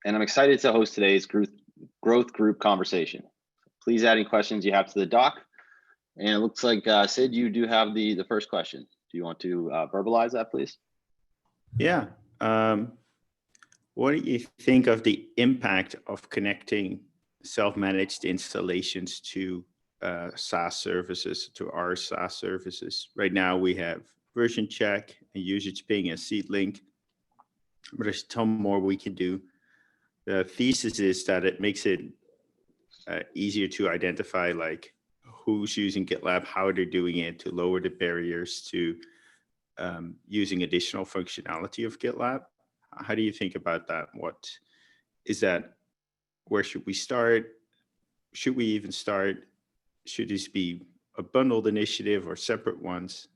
and I'm excited to host today's growth group conversation. Please add any questions you have to the doc. And it looks like Sid, you do have the first question. Do you want to verbalize that, please? Yeah. What do you think of the impact of connecting self-managed installations to SaaS services, to our SaaS services? Right now we have version check and usage ping and seed link, but there's a ton more we can do. The thesis is that it makes it easier to identify like who's using GitLab, how they're doing it, to lower the barriers to using additional functionality of GitLab. How do you think about that? What is that? Where should we start? Should we even start? Should this be a bundled initiative or separate ones?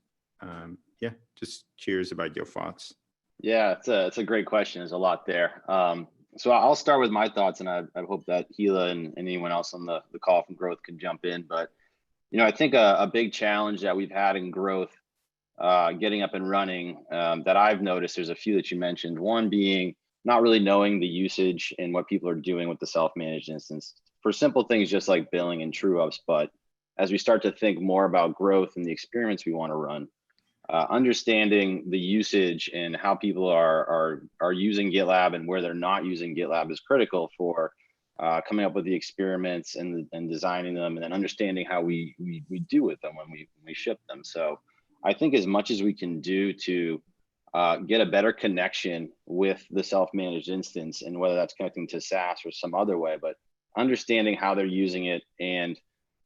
Yeah, just curious about your thoughts. Yeah, it's a great question. There's a lot there. So I'll start with my thoughts, and I hope that Gila and anyone else on the call from growth can jump in. But I think a big challenge that we've had in growth, getting up and running, that I've noticed, there's a few that you mentioned. One being not really knowing the usage and what people are doing with the self-managed instance for simple things just like billing and true ups. But as we start to think more about growth and the experiments we want to run, understanding the usage and how people are using GitLab and where they're not using GitLab is critical for coming up with the experiments and designing them, and then understanding how we do with them when we ship them. So I think as much as we can do to get a better connection with the self-managed instance, and whether that's connecting to SaaS or some other way, but understanding how they're using it and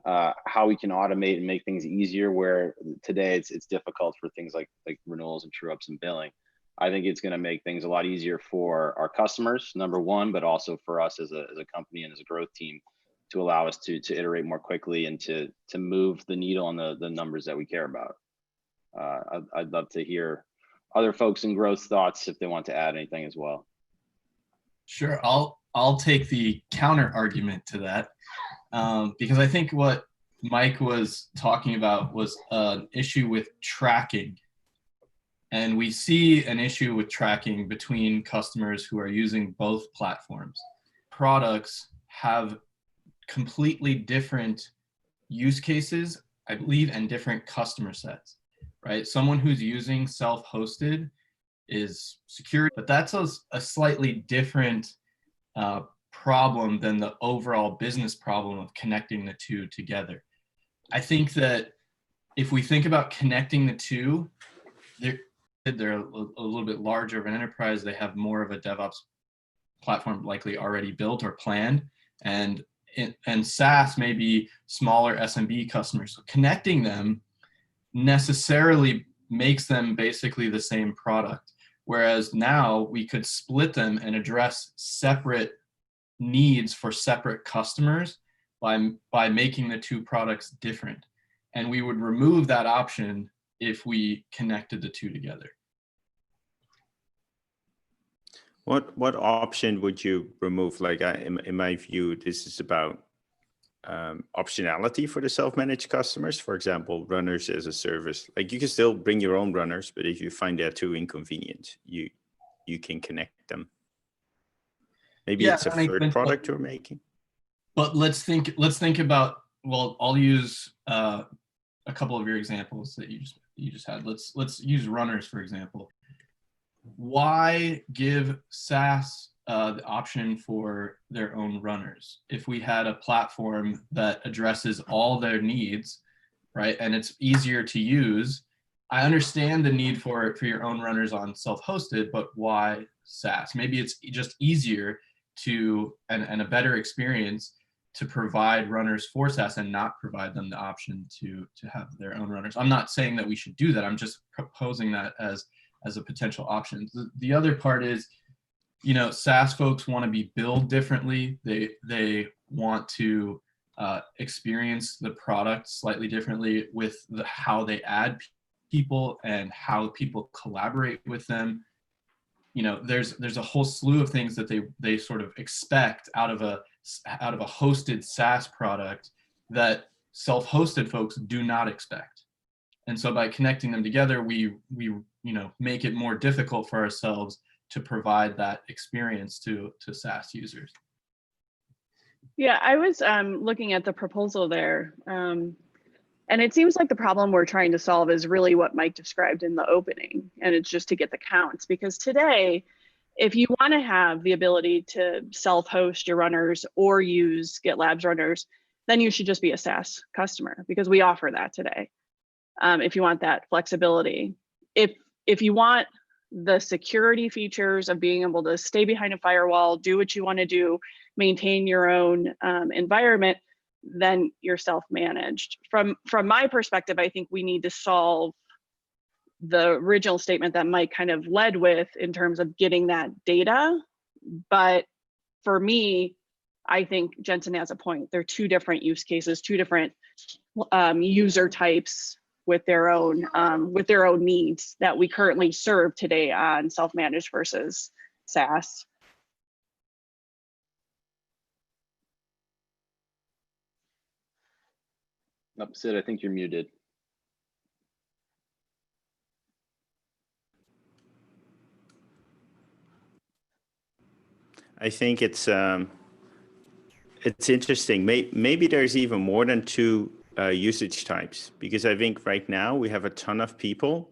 how we can automate and make things easier, where today it's difficult for things like renewals and true ups and billing. I think it's going to make things a lot easier for our customers, number one, but also for us as a company and as a growth team, to allow us to iterate more quickly and to move the needle on the numbers that we care about. I'd love to hear other folks in growth thoughts if they want to add anything as well. Sure, I'll take the counter argument to that, because I think what Mike was talking about was an issue with tracking. And we see an issue with tracking between customers who are using both platforms. Products have completely different use cases, I believe, and different customer sets, right? Someone who's using self-hosted is secure, but that's a slightly different problem than the overall business problem of connecting the two together. I think that if we think about connecting the two, they're a little bit larger of an enterprise. They have more of a DevOps platform likely already built or planned, and SaaS may be smaller SMB customers. So connecting them necessarily makes them basically the same product. Whereas now we could split them and address separate needs for separate customers by making the two products different. And we would remove that option if we connected the two together. What option would you remove? Like in my view, this is about optionality for the self-managed customers. For example, runners as a service. Like you can still bring your own runners, but if you find that too inconvenient, you can connect them. Maybe it's a third product you're making. But let's think about, well, I'll use a couple of your examples that you just had. Let's use runners, for example. Why give SaaS the option for their own runners if we had a platform that addresses all their needs, right? And it's easier to use. I understand the need for your own runners on self-hosted, but why SaaS? Maybe it's just easier to and a better experience to provide runners for SaaS and not provide them the option to have their own runners. I'm not saying that we should do that. I'm just proposing that as a potential option. The other part is, SaaS folks want to be billed differently. They want to experience the product slightly differently with how they add people and how people collaborate with them. There's a whole slew of things that they sort of expect out of a hosted SaaS product that self-hosted folks do not expect. And so by connecting them together, we make it more difficult for ourselves provide that experience to SaaS users. Yeah, I was looking at the proposal there, and it seems like the problem we're trying to solve is really what Mike described in the opening, and it's just to get the counts. Because today, if you want to have the ability to self-host your runners or use GitLab's runners, then you should just be a SaaS customer, because we offer that today. If you want that flexibility, if you want the security features of being able to stay behind a firewall, do what you want to do, maintain your own environment, then you're self-managed. From my perspective, I think we need to solve the original statement that Mike kind of led with in terms of getting that data. But for me, I think Jensen has a point. They're two different use cases, two different user types with their own needs that we currently serve today on self-managed versus SaaS. Sid, I think you're muted. I think it's interesting. Maybe there's even more than two usage types, because I think right now we have a ton of people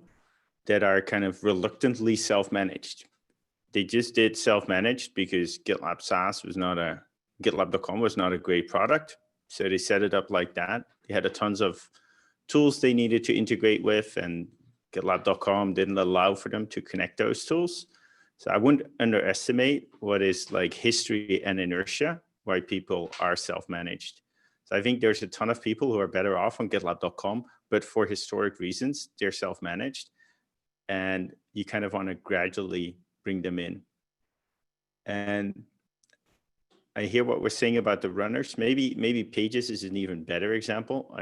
that are kind of reluctantly self-managed. They just did self-managed because GitLab SaaS was not GitLab.com was not a great product. So they set it up like that. They had a tons of tools they needed to integrate with, and GitLab.com didn't allow for them to connect those tools. So I wouldn't underestimate what is like history and inertia, why people are self-managed. So I think there's a ton of people who are better off on GitLab.com, but for historic reasons, they're self-managed. And you kind of want to gradually bring them in. And I hear what we're saying about the runners. Maybe Pages is an even better example.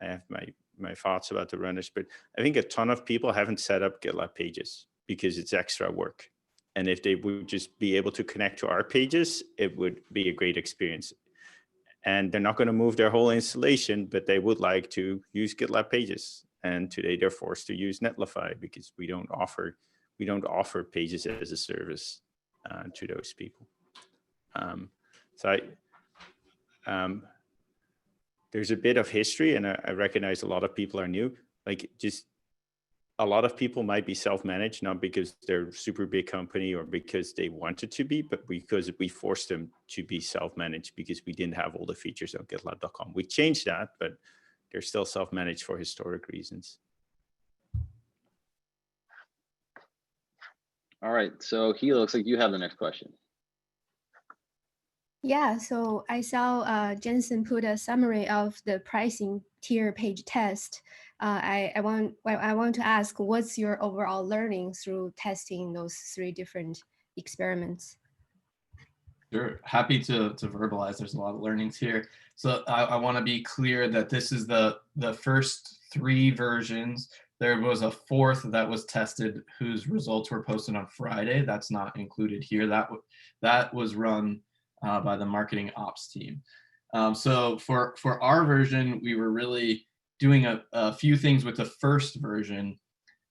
I have my thoughts about the runners, but I think a ton of people haven't set up GitLab Pages because it's extra work. And if they would just be able to connect to our pages, it would be a great experience. And they're not going to move their whole installation, but they would like to use GitLab Pages. And today they're forced to use Netlify because we don't offer Pages as a service to those people. There's a bit of history, and I recognize a lot of people are new. Like, just a lot of people might be self-managed, not because they're a super big company or because they wanted to be, but because we forced them to be self-managed because we didn't have all the features on GitLab.com. We changed that, but they're still self-managed for historic reasons. All right, so Hila, looks like you have the next question. Yeah, so I saw Jensen put a summary of the pricing tier page test. I want to ask, what's your overall learning through testing those 3 different experiments? Sure, happy to verbalize. There's a lot of learnings here. So I want to be clear that this is the first 3 versions. There was a 4th that was tested whose results were posted on Friday. That's not included here. That was run by the marketing ops team. So for our version, we were really doing a few things with the first version.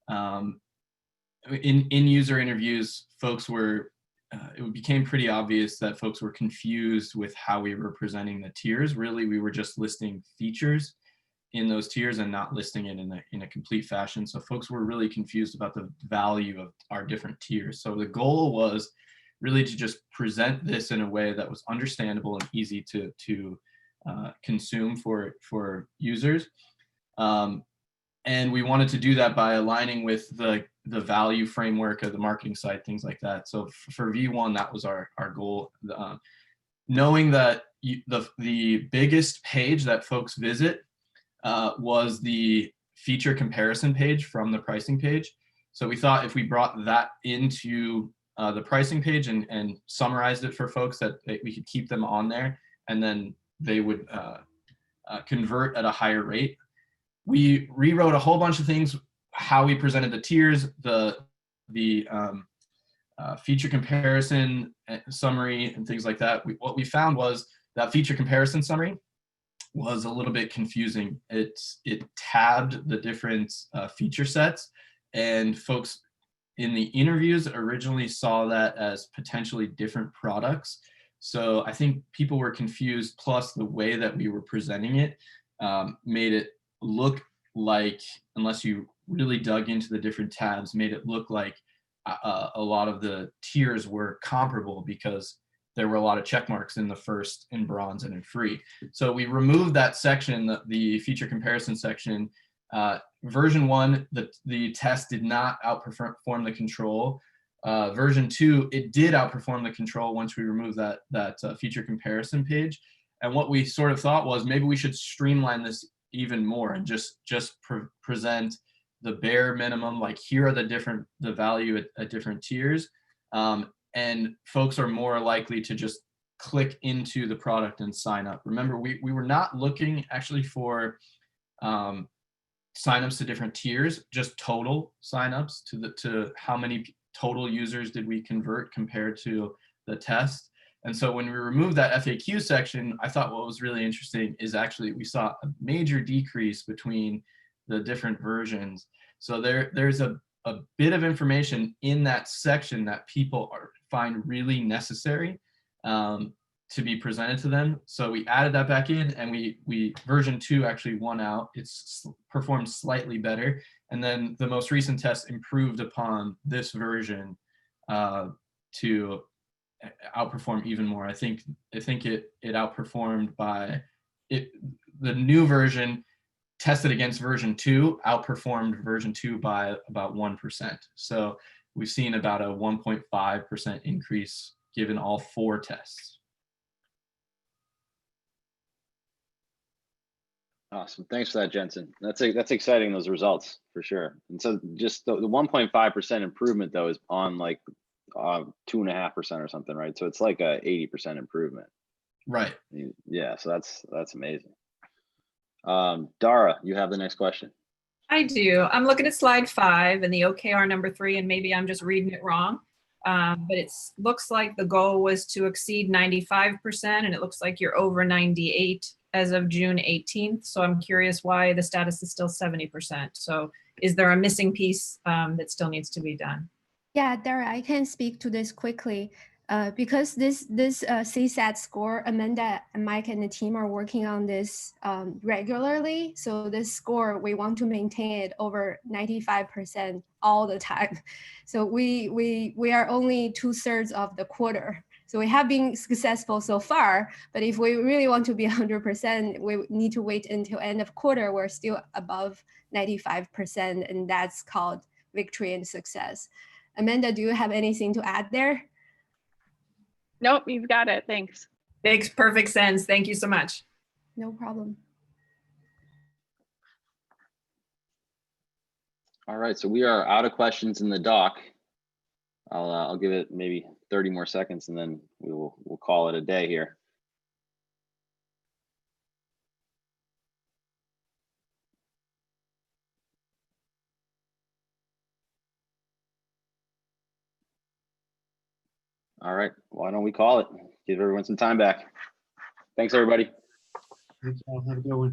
In user interviews, folks were, it became pretty obvious that folks were confused with how we were presenting the tiers. Really, we were just listing features in those tiers and not listing it in a complete fashion. So folks were really confused about the value of our different tiers. So the goal was really to just present this in a way that was understandable and easy to consume for users. And we wanted to do that by aligning with the value framework of the marketing side, things like that. So for V1, that was our goal. Knowing that the biggest page that folks visit was the feature comparison page from the pricing page. So we thought if we brought that into the pricing page and summarized it for folks, that we could keep them on there, and then they would convert at a higher rate. We rewrote a whole bunch of things, how we presented the tiers, the feature comparison summary and things like that. What we found was that feature comparison summary was a little bit confusing. It tabbed the different feature sets, and folks in the interviews originally saw that as potentially different products. So I think people were confused, plus the way that we were presenting it made it look like, unless you really dug into the different tabs, made it look like a lot of the tiers were comparable because there were a lot of check marks in the first, in bronze, and in free. So we removed that section, the feature comparison section. Version 1, the test did not outperform the control. Version 2, it did outperform the control once we removed that feature comparison page. And what we sort of thought was maybe we should streamline this even more and just present the bare minimum, like here are the value at different tiers. And folks are more likely to just click into the product and sign up. Remember, we were not looking actually for signups to different tiers, just total signups to how many total users did we convert compared to the test. And so when we removed that FAQ section, I thought what was really interesting is actually we saw a major decrease between the different versions. So there's a bit of information in that section that people find really necessary to be presented to them. So we added that back in, and we version 2 actually won out. It's performed slightly better. And then the most recent test improved upon this version to outperform even more. I think it outperformed by the new version tested against version 2 outperformed version 2 by about 1%. So we've seen about a 1.5% increase given all 4 tests. Awesome. Thanks for that, Jensen. That's exciting, those results for sure. And so just the 1.5% improvement though is on like 2.5% or something, right? So it's like a 80% improvement. Right. Yeah. So that's amazing. Dara, you have the next question. I do. I'm looking at slide 5 and the OKR number 3, and maybe I'm just reading it wrong. But it looks like the goal was to exceed 95%, and it looks like you're over 98 as of June 18th. So I'm curious why the status is still 70%. So is there a missing piece that still needs to be done? Yeah, Dara, I can speak to this quickly. Because this CSAT score, Amanda and Mike and the team are working on this regularly. So this score, we want to maintain it over 95% all the time. So we are only 2/3 of the quarter. So we have been successful so far, but if we really want to be 100%, we need to wait until end of quarter. We're still above 95%, and that's called victory and success. Amanda, do you have anything to add there? Nope, you've got it. Thanks. Makes perfect sense. Thank you so much. No problem. All right, so we are out of questions in the doc. I'll give it maybe 30 more seconds, and then we'll call it a day here. All right, why don't we call it? Give everyone some time back. Thanks, everybody. Thanks all. Have a good one.